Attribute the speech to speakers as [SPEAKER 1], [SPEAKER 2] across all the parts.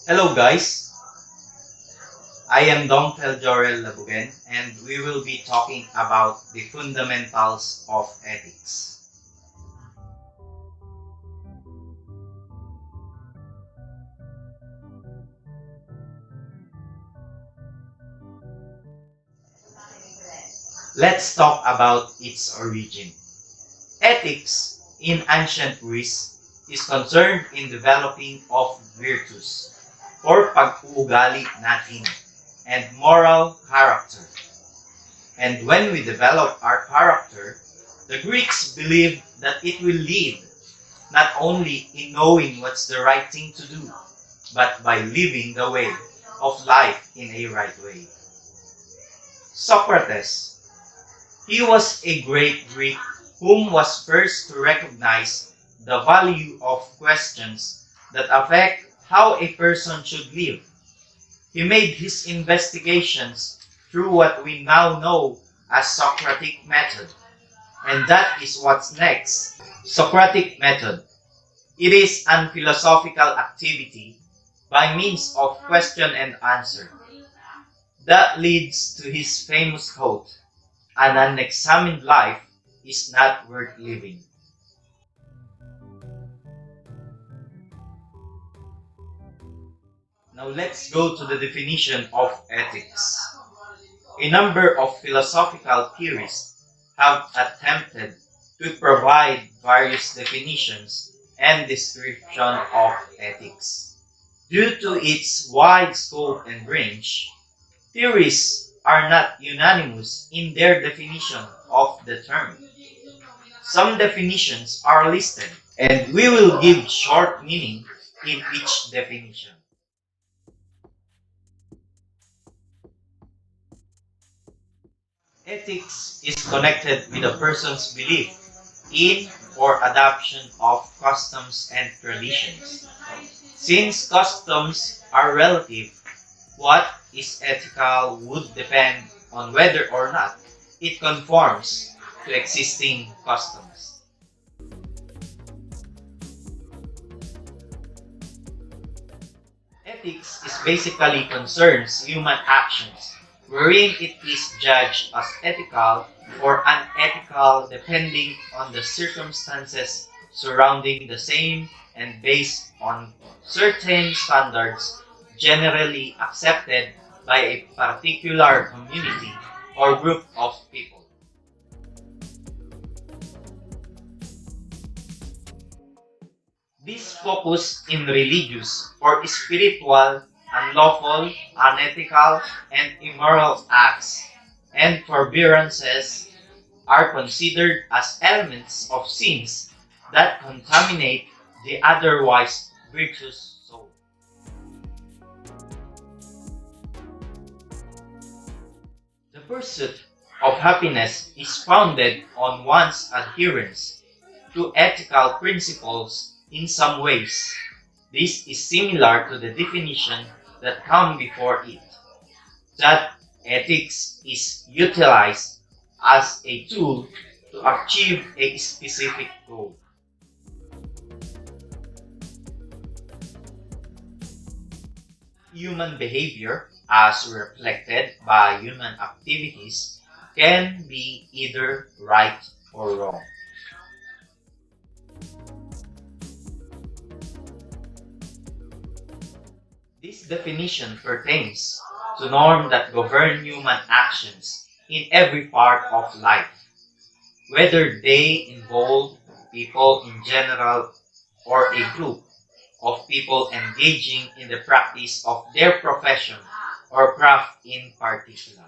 [SPEAKER 1] Hello guys, I am Domfel Jorel Labugen and we will be talking about the fundamentals of ethics. Let's talk about its origin. Ethics in ancient Greece is concerned in developing of virtues or pag-uugali natin and moral character. And when we develop our character, the Greeks believed that it will lead not only in knowing what's the right thing to do, but by living the way of life in a right way. Socrates, he was a great Greek whom was first to recognize the value of questions that affect how a person should live. He made his investigations through what we now know as Socratic method. And that is what's next. Socratic method. It is an philosophical activity by means of question and answer that leads to his famous quote, "An unexamined life is not worth living." Now let's go to the definition of ethics. A number of philosophical theorists have attempted to provide various definitions and description of ethics. Due to its wide scope and range, theorists are not unanimous in their definition of the term. Some definitions are listed, and we will give short meaning in each definition. Ethics is connected with a person's belief in or adoption of customs and traditions. Since customs are relative, what is ethical would depend on whether or not it conforms to existing customs. Ethics is basically concerns human actions, wherein it is judged as ethical or unethical depending on the circumstances surrounding the same and based on certain standards generally accepted by a particular community or group of people. This focus in religious or spiritual, unlawful, unethical, and immoral acts and forbearances are considered as elements of sins that contaminate the otherwise virtuous soul. The pursuit of happiness is founded on one's adherence to ethical principles in some ways. This is similar to the definition that come before it, that ethics is utilized as a tool to achieve a specific goal. Human behavior, as reflected by human activities, can be either right or wrong. This definition pertains to norms that govern human actions in every part of life, whether they involve people in general or a group of people engaging in the practice of their profession or craft in particular.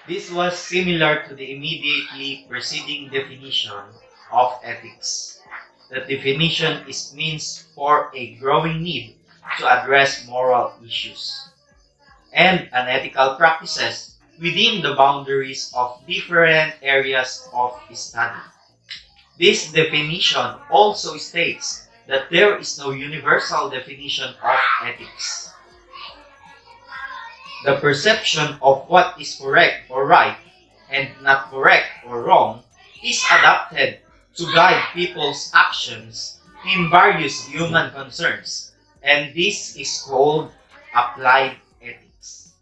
[SPEAKER 1] This was similar to the immediately preceding definition of ethics. The definition is means for a growing need to address moral issues and unethical practices within the boundaries of different areas of study. This definition also states that there is no universal definition of ethics. The perception of what is correct or right and not correct or wrong is adapted to guide people's actions in various human concerns, and this is called applied ethics.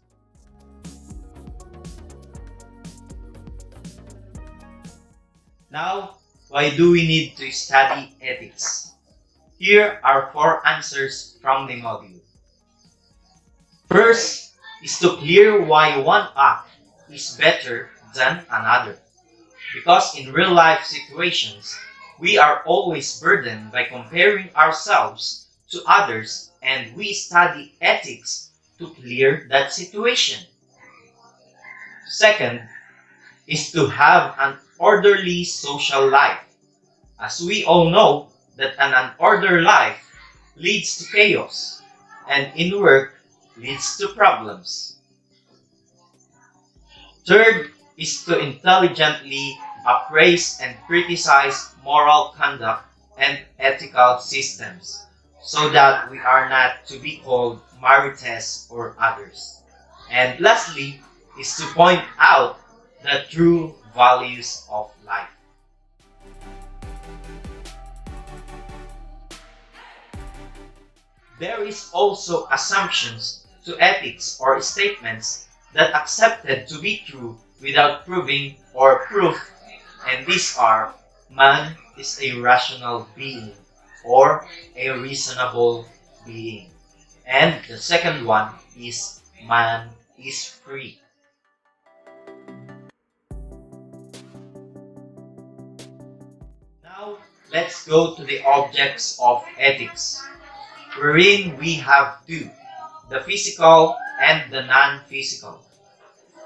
[SPEAKER 1] Now, why do we need to study ethics? Here are 4 answers from the module. First is to clear why one act is better than another. Because in real life situations, we are always burdened by comparing ourselves to others, and we study ethics to clear that situation. Second is to have an orderly social life. As we all know that an unordered life leads to chaos, and in work leads to problems. Third is to intelligently appraise and criticize moral conduct and ethical systems so that we are not to be called Marites or others. And lastly is to point out the true values of life. There is also assumptions to ethics or statements that accepted to be true without proving or proof, and these are: man is a rational being or a reasonable being. And the second one is man is free. Now, let's go to the objects of ethics, wherein we have 2, the physical and the non-physical.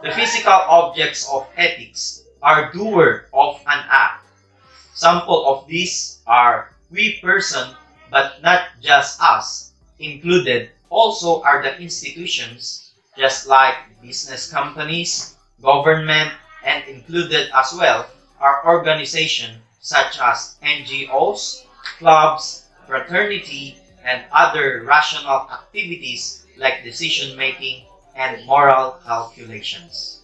[SPEAKER 1] The physical objects of ethics are doer of an act. Sample of these are we person, but not just us. Included also are the institutions, just like business companies, government, and included as well are organizations such as NGOs, clubs, fraternity, and other rational activities like decision making and moral calculations.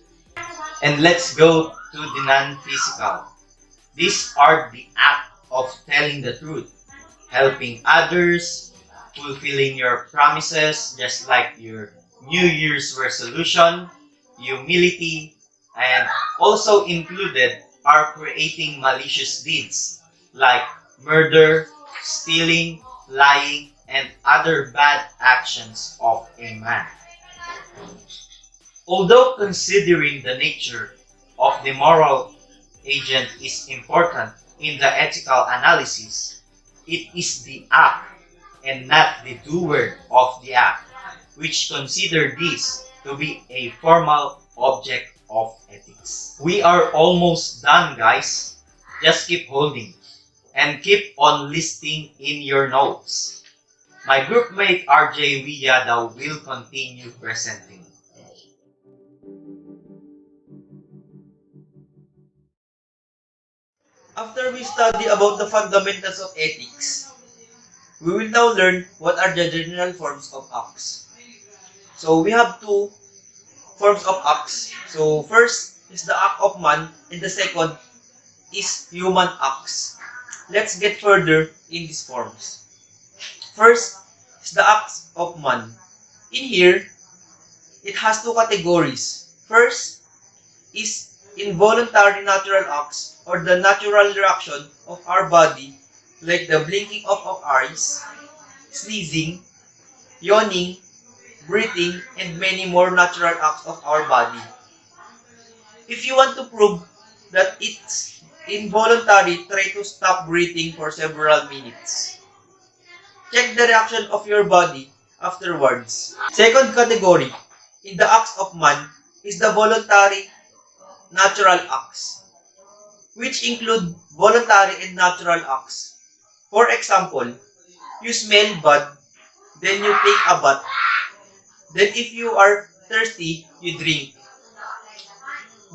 [SPEAKER 1] And let's go to the non-physical. These are the act of telling the truth, helping others, fulfilling your promises, just like your New Year's resolution, humility, and also included are creating malicious deeds like murder, stealing, lying, and other bad actions of a man. Although considering the nature of the moral agent is important in the ethical analysis, it is the act and not the doer of the act which consider this to be a formal object of ethics. We are almost done, guys. Just keep holding and keep on listing in your notes. My groupmate RJ Villada will continue presenting.
[SPEAKER 2] After we study about the fundamentals of ethics, we will now learn what are the general forms of acts. So we have 2 forms of acts. So first is the act of man and the second is human acts. Let's get further in these forms. First is the acts of man. In here, it has 2 categories. First is involuntary natural acts or the natural reaction of our body like the blinking of our eyes, sneezing, yawning, breathing, and many more natural acts of our body. If you want to prove that it's involuntary, try to stop breathing for several minutes. Check the reaction of your body afterwards. Second category in the acts of man is the voluntary natural acts, which include voluntary and natural acts. For example, you smell bad, then you take a bath. Then if you are thirsty, you drink.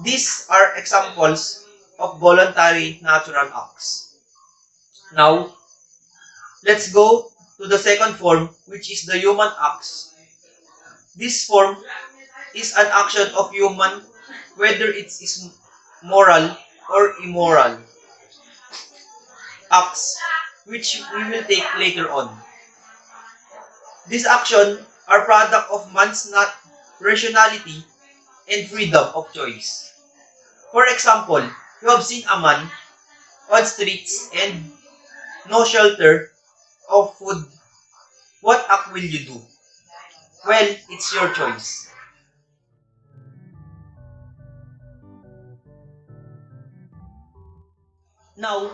[SPEAKER 2] These are examples of voluntary natural acts. Now, let's go to the second form, which is the human acts. This form is an action of human, whether it is moral or immoral. acts which we will take later on. These actions are product of man's not rationality and freedom of choice. For example, you have seen a man on streets and no shelter of food. What act will you do? Well, it's your choice. Now,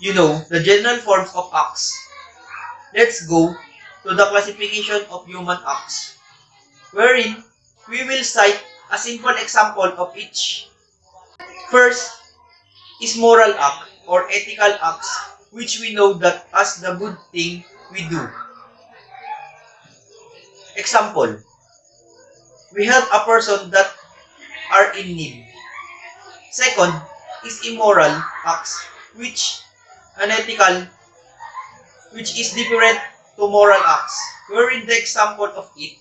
[SPEAKER 2] you know the general forms of acts. Let's go to the classification of human acts, wherein we will cite a simple example of each. First is moral act or ethical acts, which we know that as the good thing we do. Example, we help a person that are in need. Second is immoral acts, which unethical, which is different to moral acts, wherein the example of it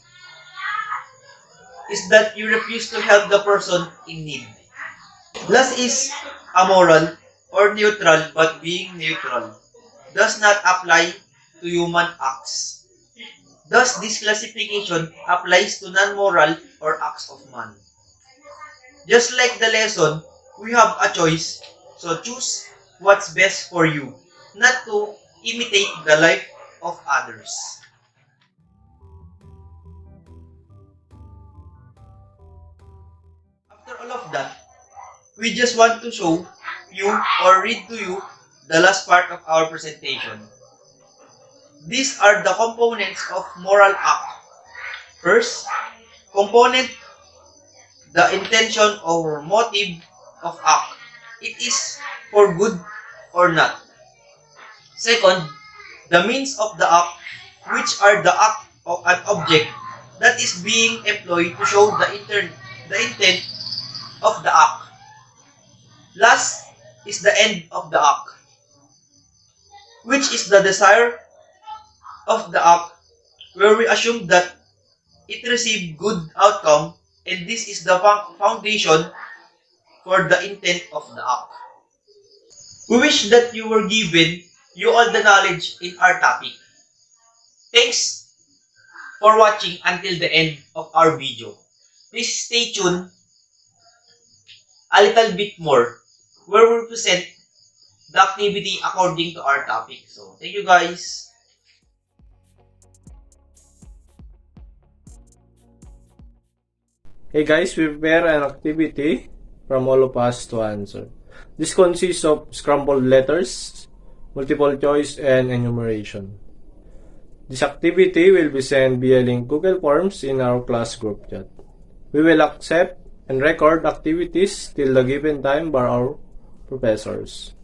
[SPEAKER 2] is that you refuse to help the person in need. Last is amoral or neutral, but being neutral does not apply to human acts. Thus, this classification applies to non-moral or acts of man. Just like the lesson, we have a choice, so choose what's best for you, not to imitate the life of others. After all of that, we just want to show you or read to you the last part of our presentation. These are the components of moral act. First, component, the intention or motive of act. It is for good or not. Second, the means of the act, which are the act of an object that is being employed to show the intent of the act. Last is the end of the act, which is the desire of the act, where we assume that it received good outcome, and this is the foundation for the intent of the act. We wish that you were given you all the knowledge in our topic. Thanks for watching until the end of our video. Please stay tuned a little bit more, where we present the activity according to our topic. So, thank you guys.
[SPEAKER 3] Hey guys, we prepare an activity from all of us to answer. This consists of scrambled letters, multiple choice, and enumeration. This activity will be sent via link Google Forms in our class group chat. We will accept and record activities till the given time by our professors.